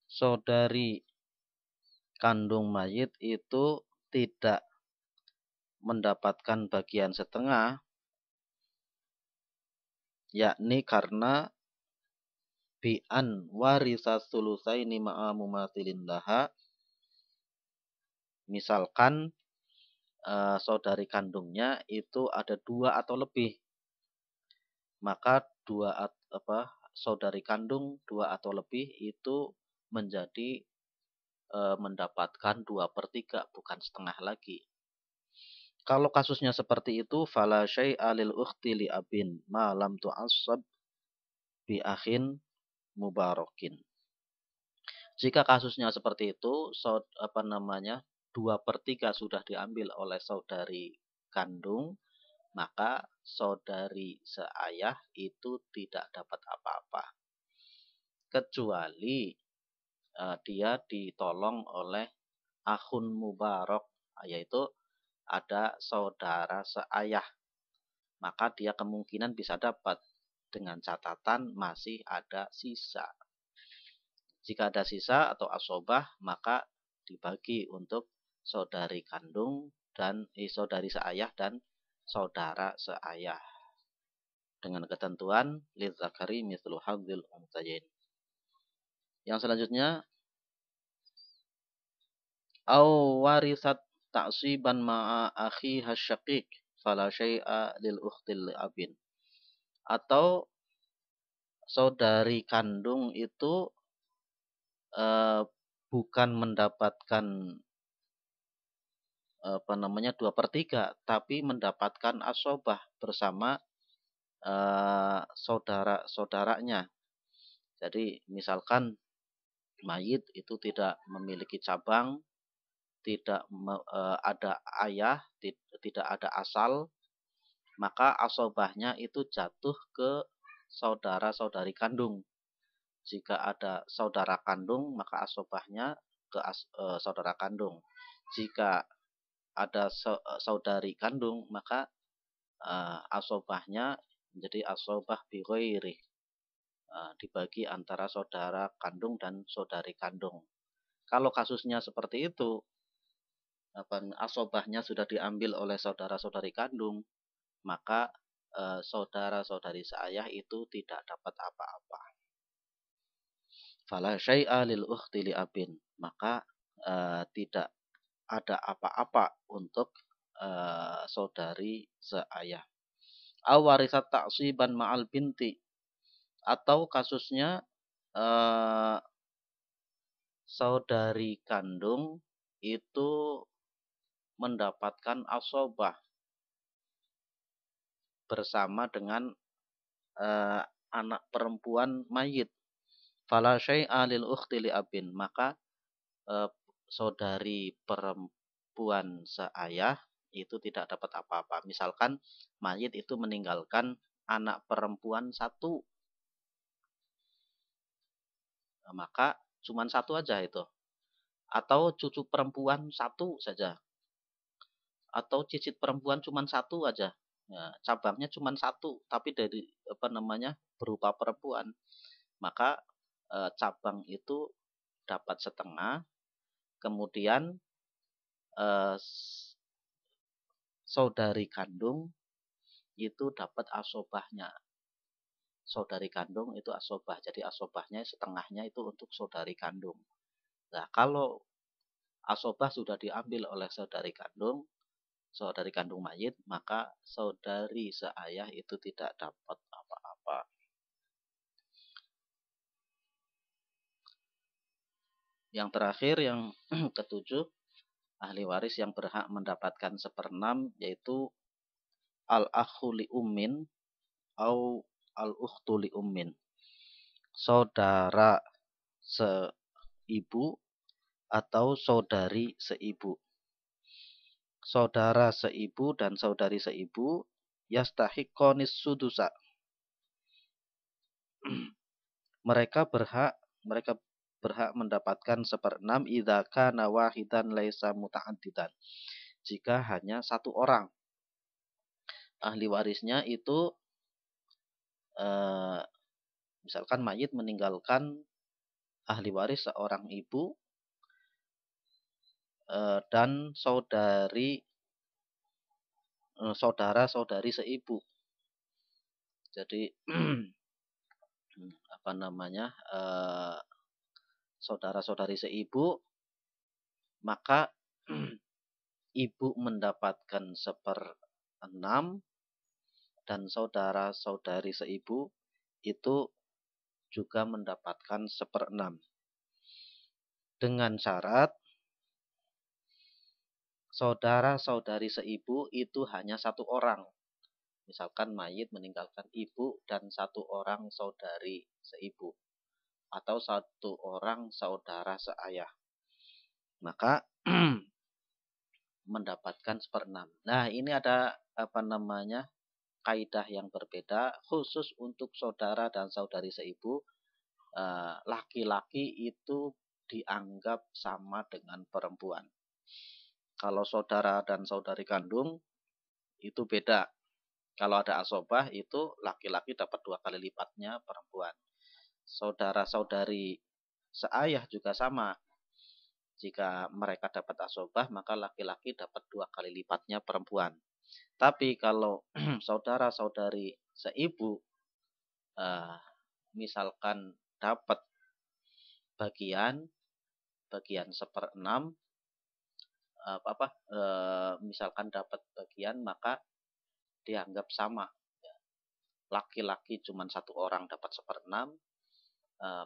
saudari kandung mayit itu tidak mendapatkan bagian setengah, yakni karena bi'an warisa sulusaini ma'a mumathilin laha, misalkan saudari kandungnya itu ada dua atau lebih, maka saudari kandung dua atau lebih itu menjadi mendapatkan 2/3, bukan setengah lagi. Kalau kasusnya seperti itu, fala syai'a lil ukhti li abin ma lam tu'assab bi akhin mubarakin. Jika kasusnya seperti itu, 2/3 sudah diambil oleh saudari kandung, maka saudari seayah itu tidak dapat apa-apa. Kecuali dia ditolong oleh akhun mubarok, yaitu ada saudara seayah, maka dia kemungkinan bisa dapat dengan catatan masih ada sisa. Jika ada sisa atau asobah, maka dibagi untuk saudari kandung dan saudari seayah dan saudara seayah dengan ketentuan lidzakari mithlu hadzil unthayain. Yang selanjutnya, au warisat ta'siban ma'a akhi hasyaqiq fala syai'a lil ukhtil abin. Atau saudari kandung itu bukan mendapatkan 2/3, tapi mendapatkan asobah bersama saudara-saudaranya. Jadi misalkan mayit itu tidak memiliki cabang, tidak ada ayah, tidak ada asal, maka asobahnya itu jatuh ke saudara-saudari kandung. Jika ada saudara kandung, maka asobahnya ke saudara kandung. Jika ada saudari kandung, maka asobahnya menjadi asobah bighairi, dibagi antara saudara kandung dan saudari kandung. Kalau kasusnya seperti itu, asobahnya sudah diambil oleh saudara-saudari kandung, maka saudara-saudari seayah itu tidak dapat apa-apa. Fala syai'a lil ukhti li abin, maka tidak ada apa-apa untuk saudari seayah. Awarisat ta'siban ma'al binti, atau kasusnya saudari kandung itu mendapatkan asobah bersama dengan anak perempuan mayit. Fala syai'a lil ukhti li abin, maka saudari perempuan seayah itu tidak dapat apa-apa. Misalkan mayit itu meninggalkan anak perempuan 1, maka cuma 1 aja itu. Atau cucu perempuan 1 saja. Atau cicit perempuan cuma 1 aja. Ya, cabangnya cuma 1, tapi dari berupa perempuan. Maka cabang itu dapat setengah. Kemudian saudari kandung itu dapat asobahnya. Saudari kandung itu asobah. Jadi asobahnya setengahnya itu untuk saudari kandung. Nah, kalau asobah sudah diambil oleh saudari kandung mayit, maka saudari seayah itu tidak dapat apa-apa. Yang terakhir, yang ketujuh, ahli waris yang berhak mendapatkan 1/6 yaitu al-akhu li ummin au al-ukhtu li ummin. Saudara seibu atau saudari seibu. Saudara seibu dan saudari seibu yastahiqqonis sudusa. Mereka berhak mendapatkan 1/6 idza kana wahidan laisa muta'addidan. Jika hanya 1 orang. Ahli warisnya itu misalkan mayit meninggalkan ahli waris seorang ibu dan saudara-saudari seibu. Jadi saudara-saudari seibu, maka ibu mendapatkan 1/6 dan saudara-saudari seibu itu juga mendapatkan 1/6. Dengan syarat saudara-saudari seibu itu hanya 1 orang. Misalkan mayit meninggalkan ibu dan 1 orang saudari seibu, atau 1 orang saudara seayah, maka mendapatkan 1/6. Nah, ini ada kaidah yang berbeda khusus untuk saudara dan saudari seibu. Laki-laki itu dianggap sama dengan perempuan. Kalau saudara dan saudari kandung itu beda. Kalau ada asobah itu laki-laki dapat 2 kali lipatnya perempuan. Saudara-saudari seayah juga sama. Jika mereka dapat asobah, maka laki-laki dapat 2 kali lipatnya perempuan. Tapi kalau saudara-saudari seibu, misalkan dapat bagian 1/6, misalkan dapat bagian, maka dianggap sama. Laki-laki cuma 1 orang dapat 1/6,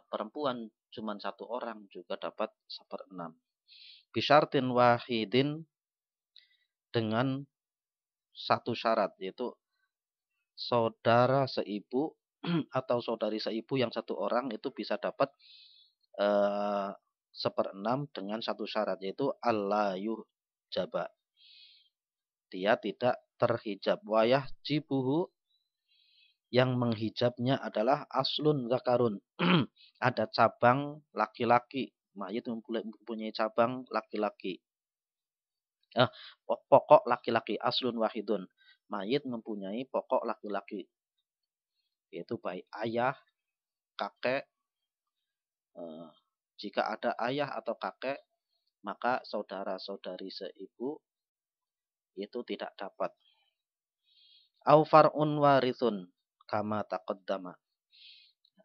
perempuan cuma 1 orang juga dapat 1/6. Bisyartin wahidin, dengan satu syarat, yaitu saudara seibu atau saudari seibu yang 1 orang itu bisa dapat 1/6 dengan satu syarat, yaitu alla yuhjaba, dia tidak terhijab. Wayah jibuhu, yang menghijabnya adalah aslun zakarun, ada cabang laki-laki. Mayit mempunyai cabang laki-laki. Pokok laki-laki, aslun wahidun. Mayit mempunyai pokok laki-laki, yaitu baik ayah, kakek. Jika ada ayah atau kakek, maka saudara-saudari seibu itu tidak dapat. Au far'un warithun kama taqaddama,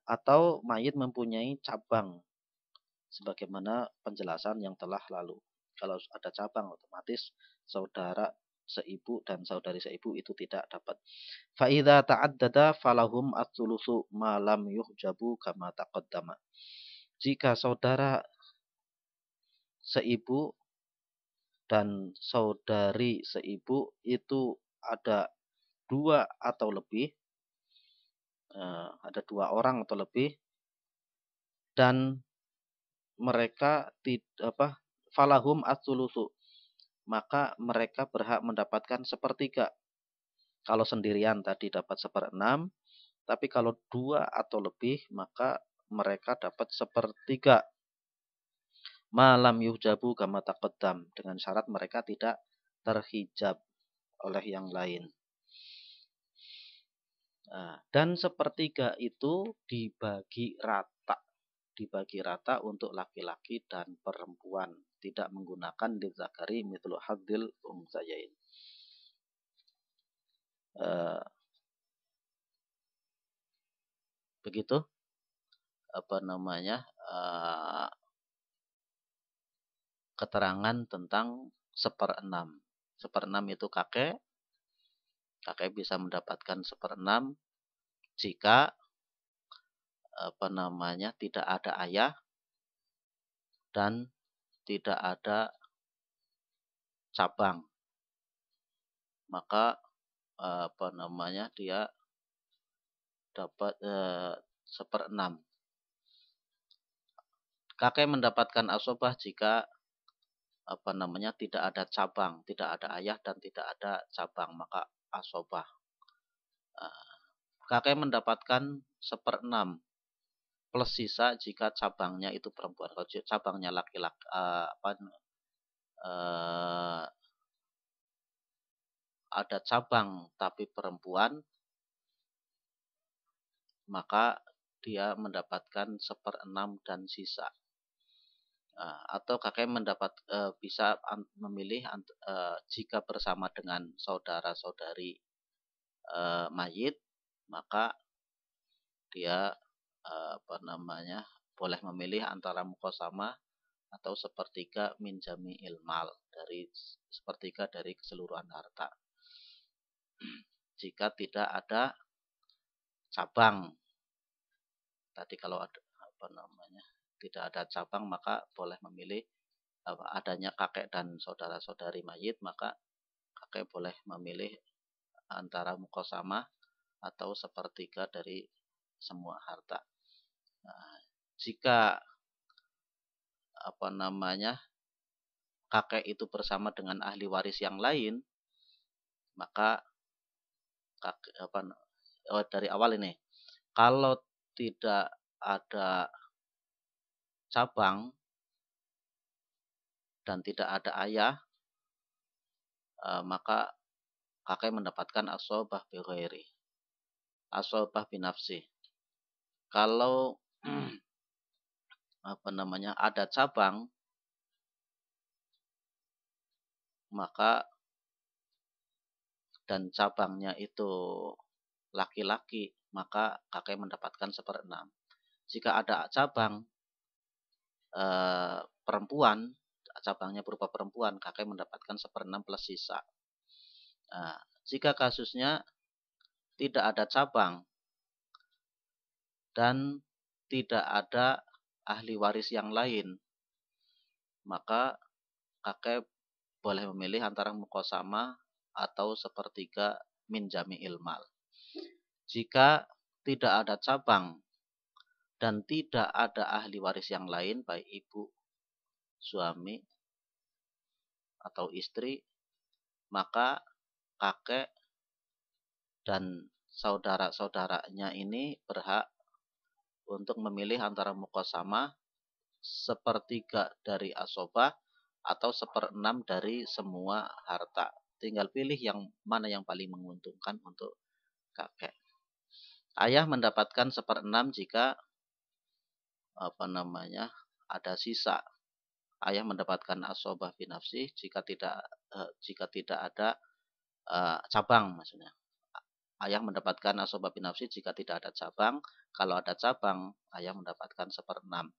atau mayit mempunyai cabang sebagaimana penjelasan yang telah lalu. Kalau ada cabang, otomatis saudara seibu dan saudari seibu itu tidak dapat. Fa idza ta'addada falahum ats-tsulusu ma lam yuhjabu kama taqaddama. Jika saudara seibu dan saudari seibu itu ada 2 atau lebih, ada 2 orang atau lebih, dan mereka falahum ats-tsulusu, maka mereka berhak mendapatkan 1/3. Kalau sendirian tadi dapat 1/6, tapi kalau 2 atau lebih maka mereka dapat 1/3. Malam yuhjabu kama taqaddam, dengan syarat mereka tidak terhijab oleh yang lain. Dan 1/3 itu dibagi rata untuk laki-laki dan perempuan, tidak menggunakan lidzakari mithlu hadzil untsayain. Begitu keterangan tentang 1/6. 1/6 itu kakek bisa mendapatkan 1/6 jika tidak ada ayah dan tidak ada cabang, maka dia dapat 1/6. Kakek mendapatkan asobah jika tidak ada cabang, tidak ada ayah dan tidak ada cabang, maka asobah. Kakek mendapatkan 1/6 plus sisa jika cabangnya itu perempuan. Kalau cabangnya laki-laki, ada cabang tapi perempuan, maka dia mendapatkan 1/6 dan sisa. Atau kakek bisa memilih jika bersama dengan saudara-saudari mayit, maka dia boleh memilih antara muqasamah atau 1/3 min jami'il mal, dari 1/3 dari keseluruhan harta. Jika tidak ada cabang tadi, kalau ada tidak ada cabang, maka boleh memilih adanya kakek dan saudara-saudari mayit, maka kakek boleh memilih antara muqasamah atau 1/3 dari semua harta. Jika kakek itu bersama dengan ahli waris yang lain, maka dari awal ini, kalau tidak ada cabang, dan tidak ada ayah, maka kakek mendapatkan asobah bi ghairi, asobah binafsi. Kalau ada cabang, maka dan cabangnya itu laki-laki, maka kakek mendapatkan 1/6. Jika ada cabang perempuan, cabangnya berupa perempuan, kakek mendapatkan 1/6 plus sisa. Nah, jika kasusnya tidak ada cabang dan tidak ada ahli waris yang lain, maka kakek boleh memilih antara muqasamah atau sepertiga min jami'il mal. Jika tidak ada cabang dan tidak ada ahli waris yang lain, baik ibu, suami, atau istri, maka kakek dan saudara-saudaranya ini berhak untuk memilih antara muqasamah, sepertiga dari asobah, atau 1/6 dari semua harta. Tinggal pilih yang mana yang paling menguntungkan untuk kakek. Ayah mendapatkan 1/6 jika ada sisa. Ayah mendapatkan asobah binafsi jika tidak ada cabang, maksudnya. Ayah mendapatkan asobah binafsi jika tidak ada cabang. Kalau ada cabang, ayah mendapatkan 1/6.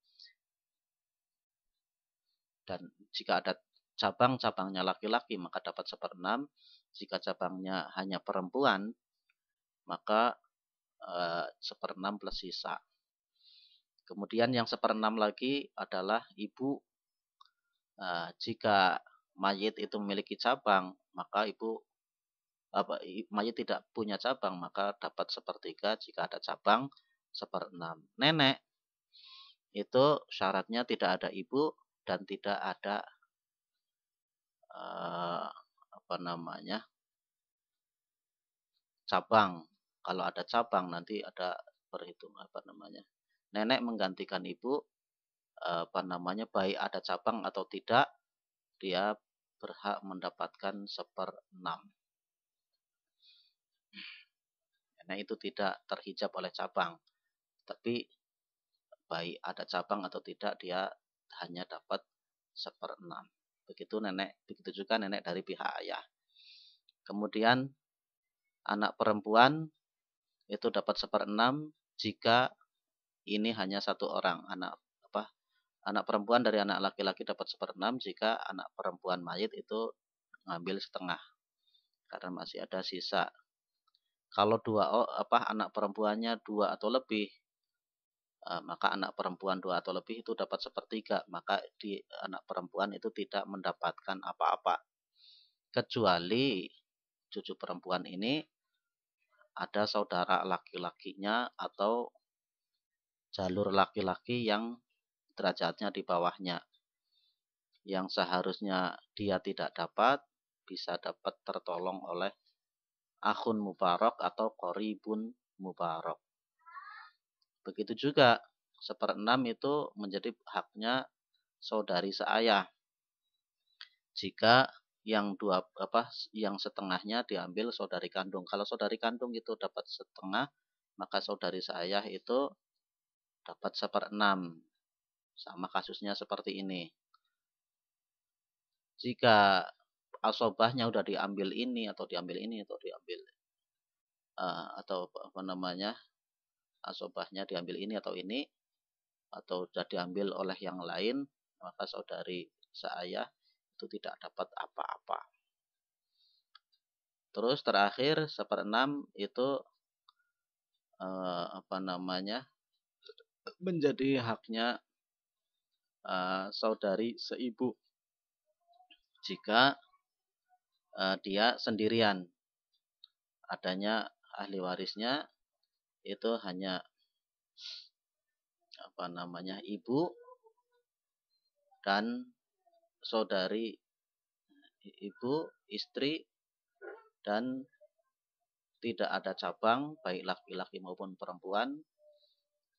Dan jika ada cabangnya laki-laki, maka dapat 1/6. Jika cabangnya hanya perempuan, maka 1/6 plus sisa. Kemudian yang 1/6 lagi adalah ibu. Jika mayit itu memiliki cabang, maka mayit tidak punya cabang, maka dapat 1/3. Jika ada cabang, 1/6. Nenek itu syaratnya tidak ada ibu dan tidak ada cabang. Kalau ada cabang nanti ada perhitungan nenek menggantikan ibu, baik ada cabang atau tidak, dia berhak mendapatkan 1/6. Nenek itu tidak terhijab oleh cabang, tapi baik ada cabang atau tidak, dia hanya dapat 1/6. Begitu juga nenek dari pihak ayah. Kemudian anak perempuan itu dapat 1/6 jika ini hanya satu orang. Anak perempuan dari anak laki-laki dapat 1/6 jika anak perempuan mayit itu ngambil setengah, karena masih ada sisa. Kalau anak perempuannya 2 atau lebih, maka anak perempuan 2 atau lebih itu dapat 1/3, maka di anak perempuan itu tidak mendapatkan apa-apa. Kecuali cucu perempuan ini ada saudara laki-lakinya atau jalur laki-laki yang derajatnya di bawahnya, yang seharusnya dia tidak dapat, bisa dapat tertolong oleh akhun mubarok atau qoribun mubarok. Begitu juga 1/6 itu menjadi haknya saudari seayah. Jika yang setengahnya diambil saudari kandung. Kalau saudari kandung itu dapat setengah, maka saudari seayah itu dapat 1/6. Sama kasusnya seperti ini. Jika asobahnya udah diambil ini atau diambil ini atau diambil asobahnya diambil ini atau ini, atau sudah diambil oleh yang lain, maka saudari seayah itu tidak dapat apa-apa. Terus terakhir 1/6 itu menjadi haknya saudari seibu jika dia sendirian. Adanya ahli warisnya itu hanya ibu dan saudari ibu, istri, dan tidak ada cabang baik laki-laki maupun perempuan,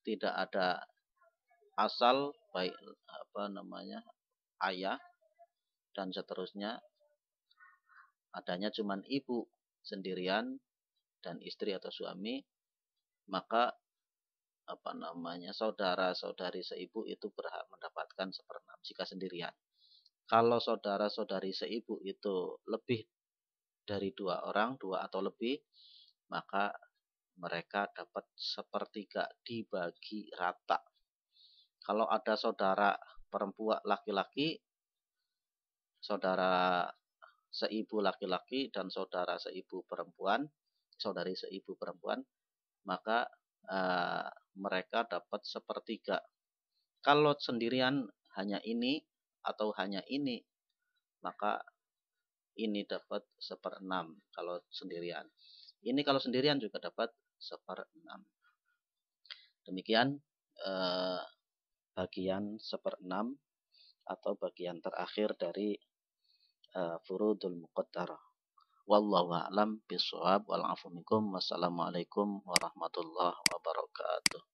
tidak ada asal baik ayah, dan seterusnya, adanya cuman ibu sendirian dan istri atau suami, maka saudara-saudari seibu itu berhak mendapatkan 1/6 jika sendirian. Kalau saudara-saudari seibu itu lebih dari 2 orang, 2 atau lebih, maka mereka dapat 1/3 dibagi rata. Kalau ada saudara perempuan laki-laki, saudara seibu laki-laki dan saudara seibu perempuan, saudari seibu perempuan, maka mereka dapat 1/3. Kalau sendirian hanya ini atau hanya ini, maka ini dapat 1/6 kalau sendirian. Ini kalau sendirian juga dapat 1/6. Demikian bagian 1/6 atau bagian terakhir dari furudul muqaddarah. Wallahu a'lam bishawab wal afu minkum. Wassalamualaikum warahmatullahi wabarakatuh.